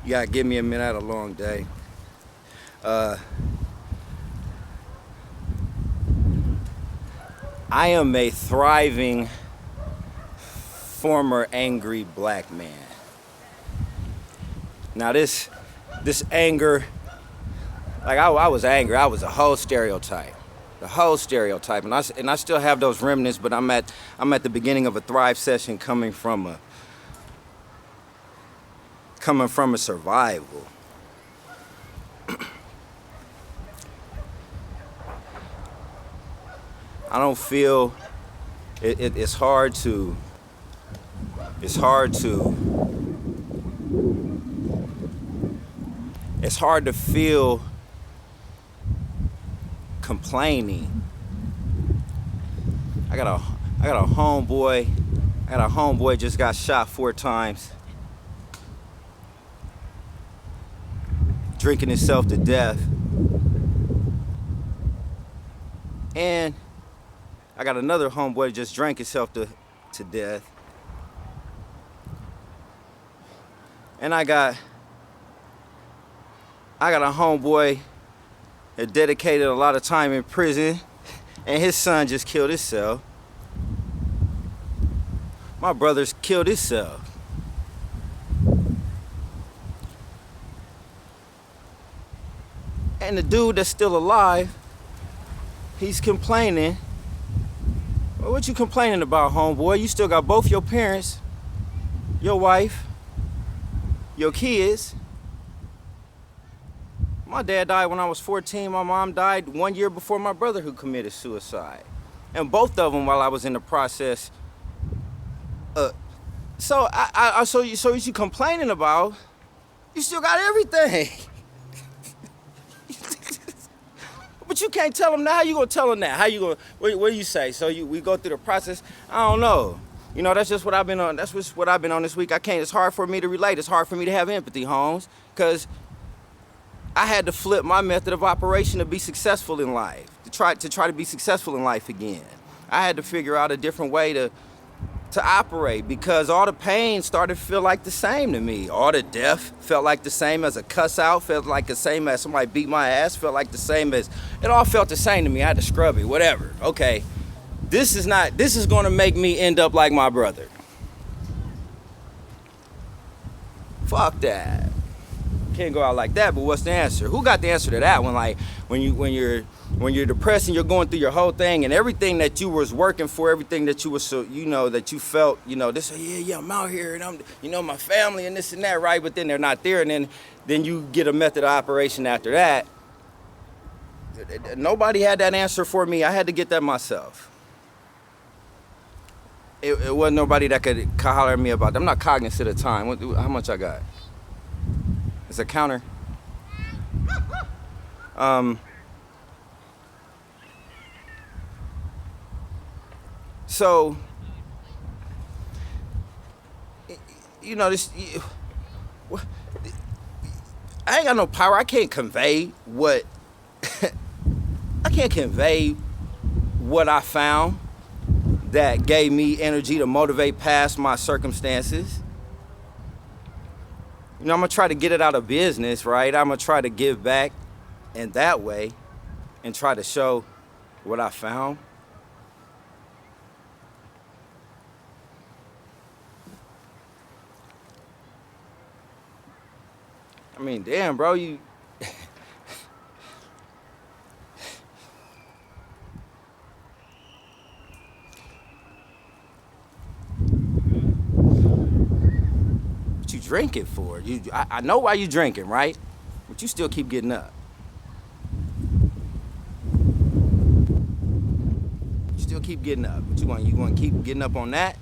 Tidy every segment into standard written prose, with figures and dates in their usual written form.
You gotta give me a minute. I had a long day. I am a thriving former angry black man. Now this anger, like I was angry. I was a whole stereotype, the whole stereotype, and I still have those remnants. But I'm at the beginning of a thrive session, coming from a survival. I don't feel it's hard to feel complaining. I got a homeboy just got shot 4 times, drinking himself to death. And I got another homeboy that just drank himself to death. And I got a homeboy that dedicated a lot of time in prison, and his son just killed himself. My brother's killed himself. And the dude that's still alive, he's complaining. Well, what you complaining about, homeboy? You still got both your parents, your wife, your kids. My dad died when I was 14. My mom died 1 year before my brother, who committed suicide. And both of them while I was in the process. So what you complaining about? You still got everything. But you can't tell them that. How you gonna tell them that? How you gonna? What do you say? So we go through the process. I don't know. You know, that's just what I've been on. That's just what I've been on this week. I can't. It's hard for me to relate. It's hard for me to have empathy, Holmes, because I had to flip my method of operation to be successful in life. To try to be successful in life again. I had to figure out a different way to operate, because all the pain started to feel like the same to me. All the death felt like the same as a cuss out, felt like the same as somebody beat my ass, felt like the same as, it all felt the same to me. I had to scrub it, whatever. Okay, this is gonna make me end up like my brother. Fuck that. Can't go out like that, but what's the answer? Who got the answer to that one? Like, when you're depressed and you're going through your whole thing, and everything that you was working for, everything that you was, so, that you felt, this, yeah, I'm out here, and I'm, my family and this and that, right? But then they're not there, and then you get a method of operation after that. Nobody had that answer for me. I had to get that myself. It wasn't nobody that could holler at me about that. I'm not cognizant of time. How much I got? It's a counter. So, this. I ain't got no power. I can't convey what. I can't convey what I found that gave me energy to motivate past my circumstances. I'm gonna try to get it out of business, right? I'm gonna try to give back in that way and try to show what I found. I mean, damn, bro, you... What you drinking for? I know why you drinking, right? But you still keep getting up. You still keep getting up. What you want to keep getting up on that?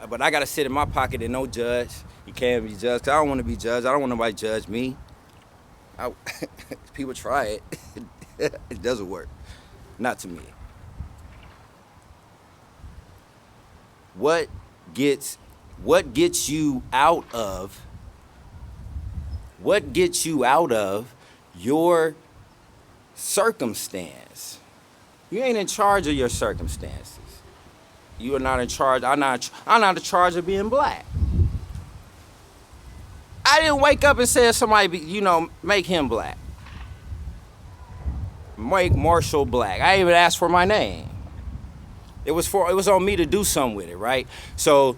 But I gotta sit in my pocket and no judge. You can't be judged, 'cause I don't want to be judged. I don't want nobody to judge me. People try it. It doesn't work. Not to me. What gets you out of your circumstance? You ain't in charge of your circumstances. You are not in charge. I'm not in charge of being black. I didn't wake up and say somebody, make him black. Make Marshall black. I didn't even asked for my name. It was on me to do something with it, right? So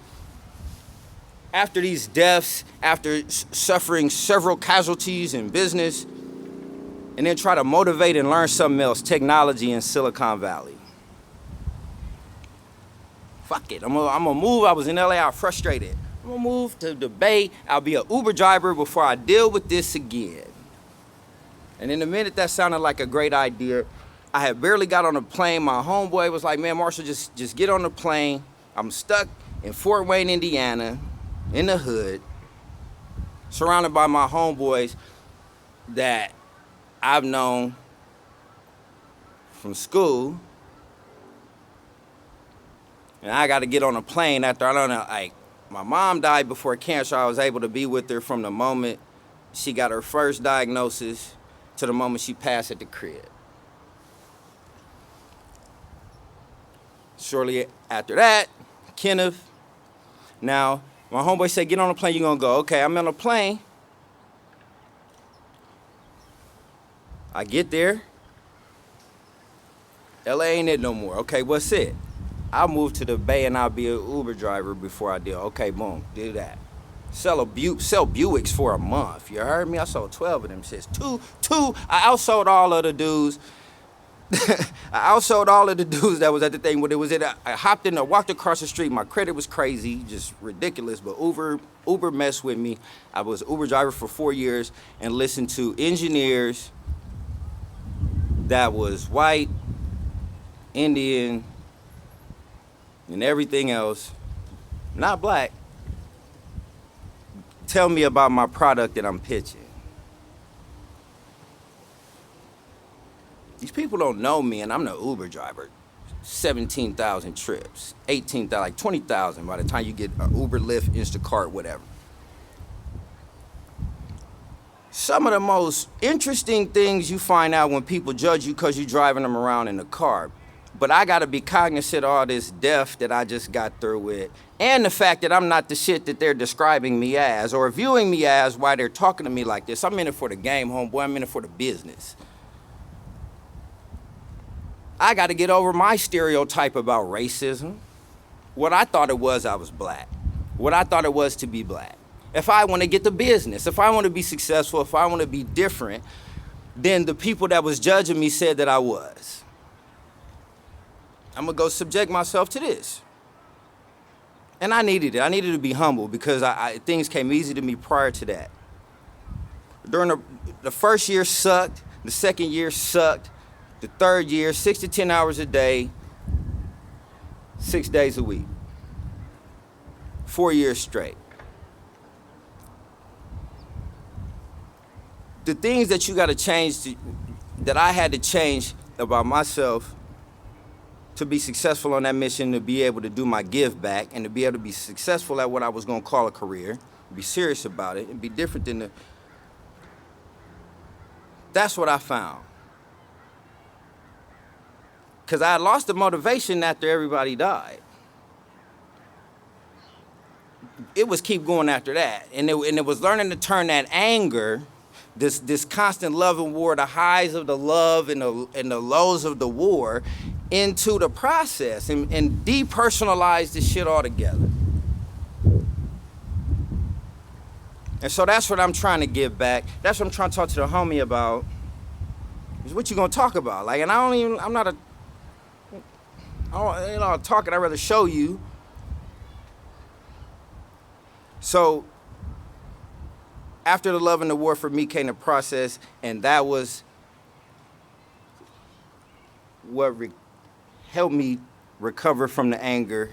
after these deaths, after suffering several casualties in business, and then try to motivate and learn something else, technology in Silicon Valley. Fuck it, I'm gonna move. I was in LA, I was frustrated. I'm gonna move to the Bay. I'll be an Uber driver before I deal with this again. And in a minute, that sounded like a great idea. I had barely got on the plane. My homeboy was like, man, Marshall, just get on the plane. I'm stuck in Fort Wayne, Indiana, in the hood, surrounded by my homeboys that I've known from school. And I got to get on a plane after, I don't know, like, my mom died before cancer. I was able to be with her from the moment she got her first diagnosis to the moment she passed at the crib. Shortly after that, Kenneth. Now, my homeboy said, get on the plane, you're gonna go. Okay, I'm on a plane. I get there. LA ain't it no more. Okay, what's it? I'll move to the Bay and I'll be an Uber driver before I deal. Okay, boom, do that. Sell Buicks for a month. You heard me? I sold 12 of them shits. Two. I outsold all of the dudes. I outsold all of the dudes that was at the thing. When it was I hopped in, I walked across the street. My credit was crazy, just ridiculous. But Uber messed with me. I was Uber driver for 4 years and listened to engineers that was white, Indian, and everything else, not black, tell me about my product that I'm pitching. These people don't know me, and I'm the Uber driver. 17,000 trips, 18,000, like 20,000 by the time you get an Uber, Lyft, Instacart, whatever. Some of the most interesting things you find out when people judge you because you're driving them around in the car. But I gotta be cognizant of all this death that I just got through with, and the fact that I'm not the shit that they're describing me as or viewing me as while they're talking to me like this. I'm in it for the game, homeboy. I'm in it for the business. I gotta get over my stereotype about racism. What I thought it was, I was black. What I thought it was to be black. If I wanna get the business, if I wanna be successful, if I wanna be different, then the people that was judging me said that I was. I'm gonna go subject myself to this. And I needed it. I needed to be humble because things came easy to me prior to that. During the first year sucked, the second year sucked, the third year, 6 to 10 hours a day, 6 days a week. 4 years straight. The things that you gotta change, that I had to change about myself to be successful on that mission, to be able to do my give back and to be able to be successful at what I was gonna call a career, be serious about it and be different than that's what I found. Cause I lost the motivation after everybody died. It was keep going after that. And it was learning to turn that anger, this constant love and war, the highs of the love and the lows of the war, into the process and depersonalize this shit altogether. And so that's what I'm trying to give back. That's what I'm trying to talk to the homie about. Is what you gonna talk about? Like, and I'm not talking, I'd rather show you. So after the love and the war for me came the process, and that was what helped me recover from the anger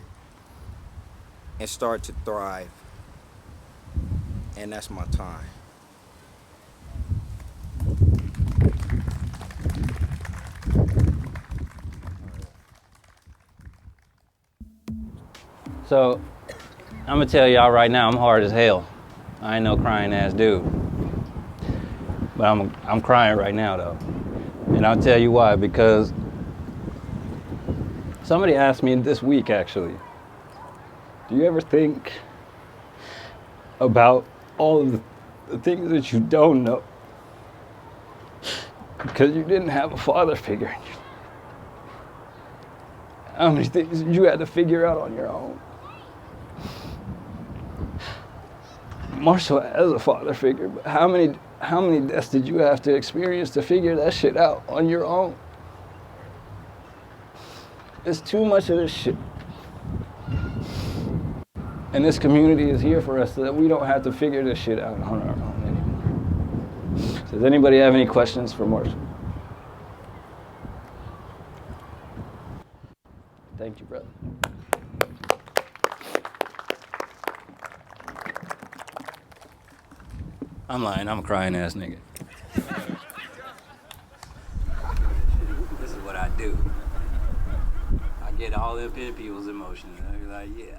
and start to thrive. And that's my time. So, I'm gonna tell y'all right now, I'm hard as hell. I ain't no crying ass dude. But I'm crying right now though. And I'll tell you why, because Somebody asked me this week, actually, do you ever think about all of the things that you don't know because you didn't have a father figure in you? How many things did you have to figure out on your own? More so as a father figure, but how many deaths did you have to experience to figure that shit out on your own? It's too much of this shit. And this community is here for us so that we don't have to figure this shit out on our own anymore. Does anybody have any questions for Marshall? Thank you, brother. I'm lying, I'm a crying ass nigga. This is what I do. I get all them people's emotions and they're like, yeah.